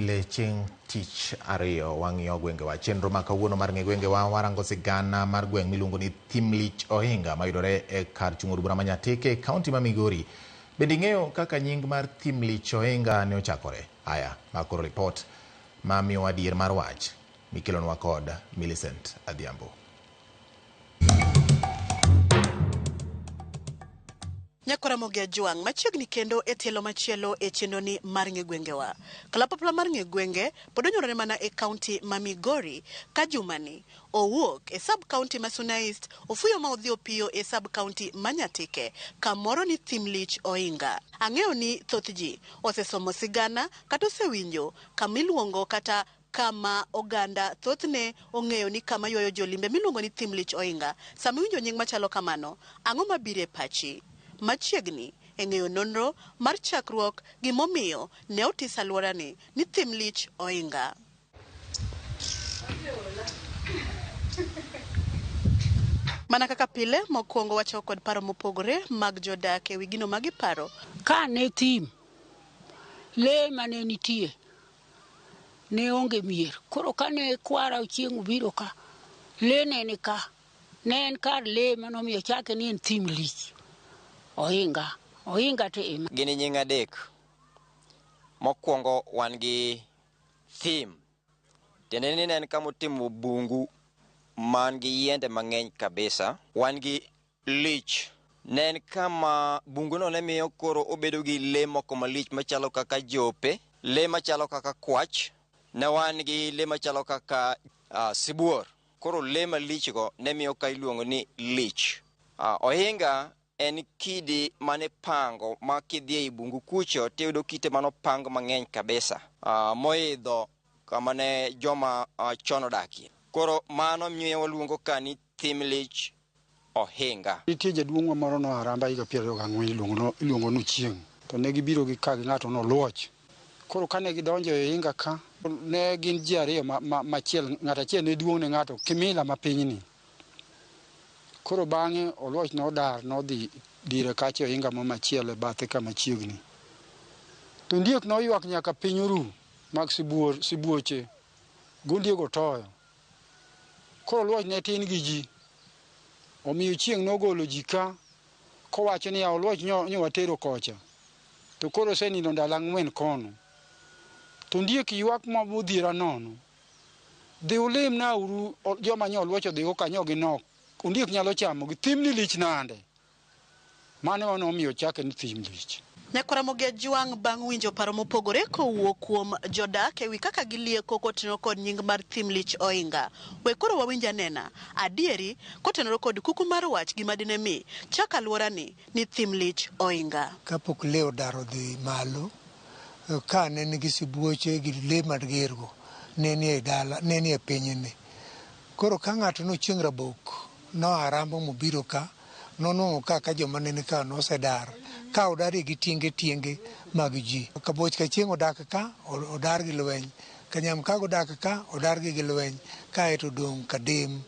Leching tich ariyo wang'iyo gwengewa chenro ma kawuono mar ng'e gwengewa warango sigana mar gweng' miluongo ni Thimlich Ohinga mayudore e kar chung' od bura ma Nyatike kaunti ma Migori. Bende ing'eyo kaka nying mar Thimlich Ohinga ne ochakore? Aya, makoro ripot ma miyowa adier mar wach mikelonwa kod Millicent Adhiambo. Nyakora Mogia Juang machiegni kendo e tielo machielo e chenro ni mar ng'e gwengewa. Kalapapla mar ng'e gwenge pod onyorore mana e kaunti ma Migori ka jumani owuok e sub kaunti ma Suna East ofuyo ma odhi opiyo e sub kaunti ma Nyatike kamoro ni Thimlich Ohinga. Ang'eyo ni thoth ji osesomo sigana kata osewinjo kamiluongo kata kama oganda thothne ong'eyo ni kama ywayo jolimbe miluongo ni Thimlich Ohinga. Sama iwinjo nying machalo kamano, ang'o mabiro e pachi? Machiegni e ng'eyo nonro mar chakruok gimomiyo ne otis alworani ni Thimlich Ohinga. Mana kaka pile, mokwongo wacho kod paro mopogore mag jodak e wi gino magiparo. Ka ne thim, le mane nitie, ne onge mier. Koro ka ne kwara chieng' obiro ka, le ne ni ka. Ne en kar le manomiyo chake ni en Thimlich Ohinga. Ohinga te ema. Gini nying adek. Mokwongo wan gi thim. Tiende ni en kama otimo bungu man gi yiende mang'eny kabisa. Wan gi lich. Ne en kama bunguno ne miyo koro obedo gi le moko malich machalo kaka jope, le machalo kaka kwach. Ne wan gi le machalo kaka sibuor. Koro le malich go ne miyo ka iluongo ni lich. Ohinga en kidi mane pango ma kidhi ei bungu kucho tiyudo kite manopang mang'eny kabisa moidho kama ne joma chon odakie. Koro mano miyo waluongo ka ni Thimlich Ohinga. Nitie jaduong' moro no Aramba higa 24 iluongo no Chieng'. To ne gibiro gi ka gi ng'ato no Luoch. Koro kane gidonjo e Ohinga ka ne gin ji ariyo machiel, ng'ato achiel ne duong' ne ng'ato kimila ma pinyni. Koro bang'e Oluoch nodar nodhi dire kache Ohinga mo machielo e bathe kama chiegni. To Ndiek noywak nyaka piny oru mag sibuoche. Gondiego toyo. Koro Oluoch ne tin gi ji. Omiyo Chieng' nogolo ji ka kowacho ni Oluoch nyowatero kocha. To koro osenindo ndalo 4 kono. To Ndiek ywak modhiera nono. Dhi ulim na uru joma nyo Oluoch odhigo kanyo gi nok. Ondiek nyalo chamo gi thimni lich nande. Mano nomiyo chake ni Thimlich. Nyakora Mogia Juang bang' winjo paro mopogore kowuok kuom jodak e wi kaka gilieko kotenore kod nying mar Thimlich Ohinga. We koro wawinj anena adieri kotenore kod kuku mar wach gima dine mi chak alworani ni Thimlich Ohinga. Kapok le odaro dhi malo, ka ne nigi sibuoche gi le magergo, ne ni e dala, ne ni e pinyni. Koro ka ng'ato nochieng' rabok, no Arambo mobiro ka, nonwang'o ka joma nene ka nosedar, ka odari gi tienge mag ji. Kaboch ka chieng' odak ka, odar gi lweny. Kanyam ka odak ka, odar gi lweny. Kae to dong' Kadem.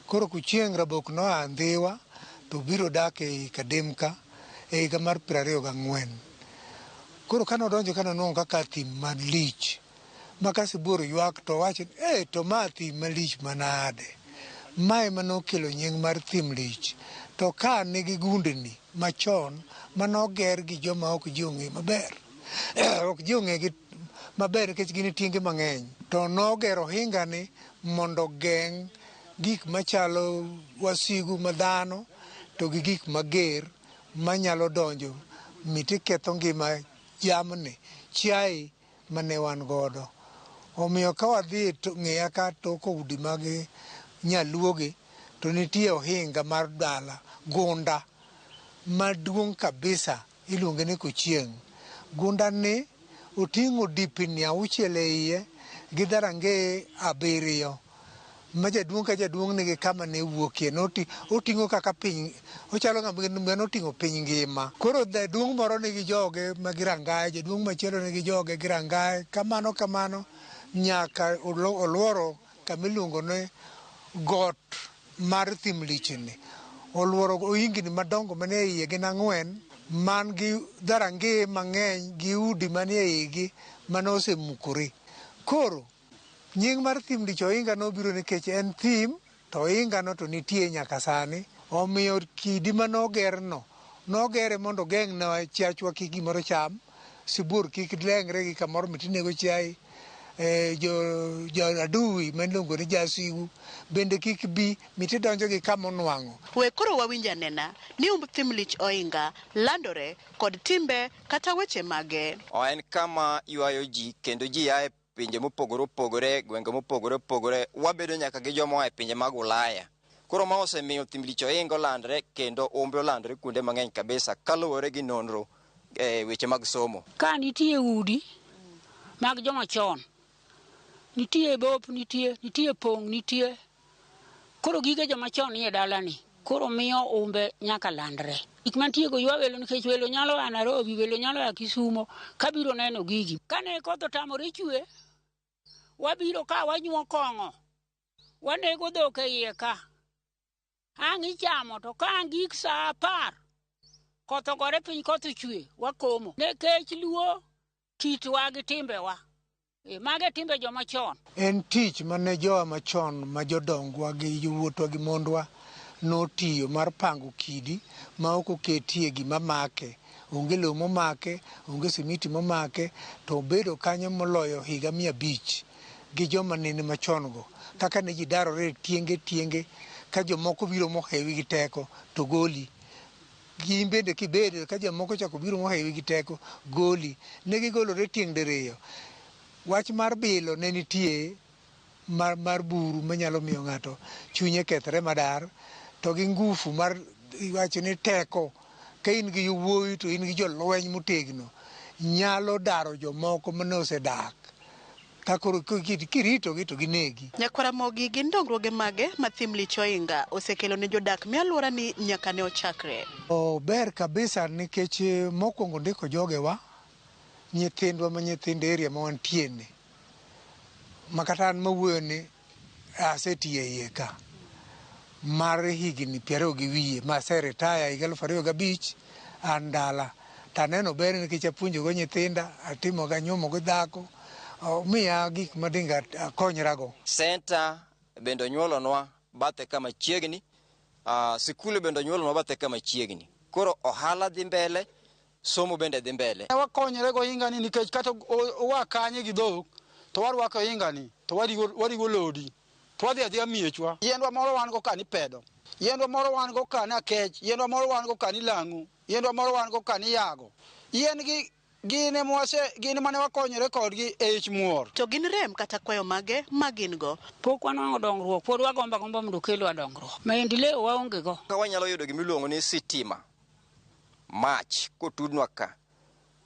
Koro ku chieng' rabok no Andhiwa, to biro dak e Kadem ka, e higa mar 24. Koro ka nodonjo ka nonwang'o kaka thim malich. Maka sibuor ywak to wacho, to ma thim malich manade. Mae manokelo nying mar Thimlich. To ka nigi gundni machon manoger gi joma ok ji ong'e maber. Ok ji ong'e gi maber nikech gin tienge mang'eny. To nogero Ohinga ni mondo geng' gik machalo wasigu madhano to gi gik mager manyalo donjo miti ketho ngima jamni, chiaye mane wan godo. Omiyo ka wadhi ng'iya ka toko udi mag nyaluoge to nitie Ohinga mar dala gunda maduong' kabisa iluonge ni Kochieng'. Gunda ni oting'o dipni 6 e iye gi dharange 7 ma jaduong' ka jaduong' nigi kama ne wuokie. Oting'o kaka piny, ochalo ng'ama oting'o piny ngima. Koro jaduong' moro nigi joge magi rangae, jaduong' machielo nigi joge gi rangae, kamano nyaka oluoro kamiluongo ni got mar Thimlich ni. Oluoro ohingni madongo manie iye gin 4 man gi dharange mang'eny gi udi manie igi manosemukore. Koro nying mar thim lich ohinga nobiro nikech en thim to ohinga no to nitie nyaka sani. Omiyo kidi manogerno nogere mondo geng'na chiachwa kik gimoro cham, sibuor kik lengre gi kamoro mitinego chiaye, jo adui miluongo ni jasigu bende kik bi mitidonjo gi kama onwang'o. We koro wawinja nena ni thim lich ohinga landore kod timbe kata weche mage. En kama ywayo ji kendo ji ae pinje mopogore opogore, gwenge mopogore opogore, wabedo nyaka gi joma e pinje mag Ulaya. Koro ma osemiyo thim lich ohinga olandre kendo umbe olandre kuonde mang'eny kabisa kaluwore gi nonro weche mag somo. Ka nitie udi mag joma chon, nitie bop, nitie pong', nitie. Koro gige joma chon nie dalani, koro miyo umbe nyaka landre. Gik mantie go ywa welo nikech welo nyalo a Nairobi, welo nyalo a Kisumo, kabiro neno gigi. Kane koth otamore chwe, wabiro ka wanyuo kong'o, wanego dhok e iye ka. Ang' ichamo to ka ang' gik sa 10 koth ogore piny, koth ochwe, wakomo. Nekech luo kitwa gi timbewa. Mage timbe joma chon. En tich mane jowa machon ma jodongwa gi jowuotwa gi mondwa notiyo mar pango kidi ma ok oketie gima make. Onge lo momake, onge simiti momake, to bedo kanyo moloyo higa 500 gi joma nene machon go. Kaka ne ji darore tienge ka jomoko biro mohewi gi teko to goli. Gin bende kibedo ka jomoko chako biro mohewi gi teko goli. Ne gigolore tieng' diriyo. Wach mar bilo ne nitie mar buru manyalo miyo ng'ato chunye kethre madar, to gi ngufu mar iwacho ni teko, ka in gi yowuoyi to in gi jolweny motegno, nyalo daro jomoko mane osedak. Kakoro kiritogi to ginegi. Nyakwara Mogi, gin dongruoge mage ma thim lich ohinga osekelo ne jodak mi alwora ni nyaka ne ochakre? Ber kabisa nikech mokwongo ndiko jogewa, nyithindwa ma nyithind area ma wantiene, makata an mawuoyo ni asetiye iye ka mar higni 20 gi wiye, ma aseretaya higa 2005 an dala. Taneno ber nikech apuonjogo nyithinda, atimo ga nyuomo go dhako, miya gik madinga akonyrago. Senta bende onyuolonwa bathe kama chiegni, sikule bende onyuolonwa bathe kama chiegni. Koro ohala dhi mbele, somo bende dhi mbele. Wakonyre go ohinga ni nikech kata wakanye gi dhok to warwako ohinga ni to warigo lodi to wadhi adhiya miechwa. Yiendwa moro wan go kani pedo, yiendwa moro wan go kani akech, yiendwa moro wan go kani lang'u, yiendwa moro wan go kani yago. Yien gi gine mane wakonyre kodgi e ich muor. To gin rem kata kwayo mage ma gin go? Pok wanwang'o dongruok, pod wagomba mondo kelwa dongruok. Maendeleo waonge go. Ka wanyalo yudo gimiluongo ni sitima, mach kotudnwa ka,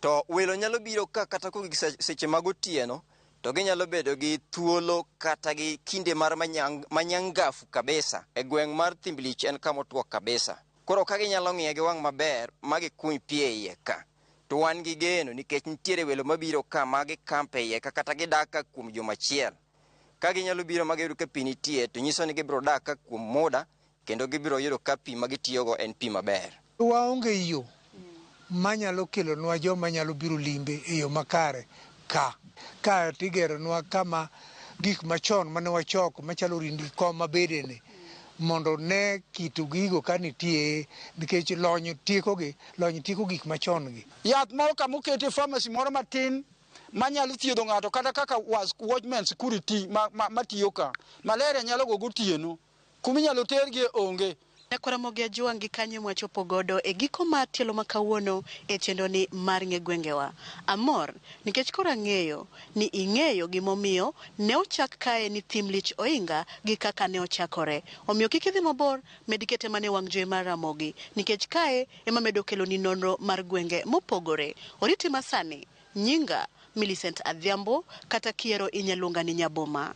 to welo nyalo biro ka kata kogik seche mag otieno, to ginyalo bedo gi thuolo kata gi kinde mar manyangafu kabisa. E gweng' mar thim lich en kama otuo kabisa. Koro ka ginyalo ng'iye gi wang' maber ma gikuny pi e iye ka, to wan gi geno nikech nitiere welo mabiro ka ma gikampe iye ka kata gidak ka kuom juma achiel. Ka ginyalo biro ma giyudo ka pi nitie, to nyiso ni gibiro dak ka kuom muda, kendo gibiro yudo ka pi ma gitiyogo en pi maber. Waonge yo manyalo kelonwa joma nyalo biro limbe e yo makare ka tigeronwa kama gik machon mane wachoko machalo rindi kom mabedene, mondo ne kitu gigo ka nitie, nikech lony tieko gik machon gi. Yath moro kama okete pharmacy moro matin manyalo thiedho ng'ato, kata kaka watchman security matiyo ka, malaria nyalo go gotieno, kuminyalo tergi onge. Nyakwara Mogi Ajuang gi kanyo mwachopo godo e giko mar tielo makawuono e chendoni mar Ng'e Gwengewa. Amor nikech koro ang'eyo ni ing'eyo gimomiyo ne ochak kae ni thim lich ohinga gi kaka ne ochakore. Omiyo kik idhi mabor, med kete mane wang' jowi mar Ramogi, nikech kae ema medo kelo ni nonro mar gwenge mopogore. Oriti masani, nyinga Millicent Adhiambo, kata kiero inyaluonga ni Nyaboma.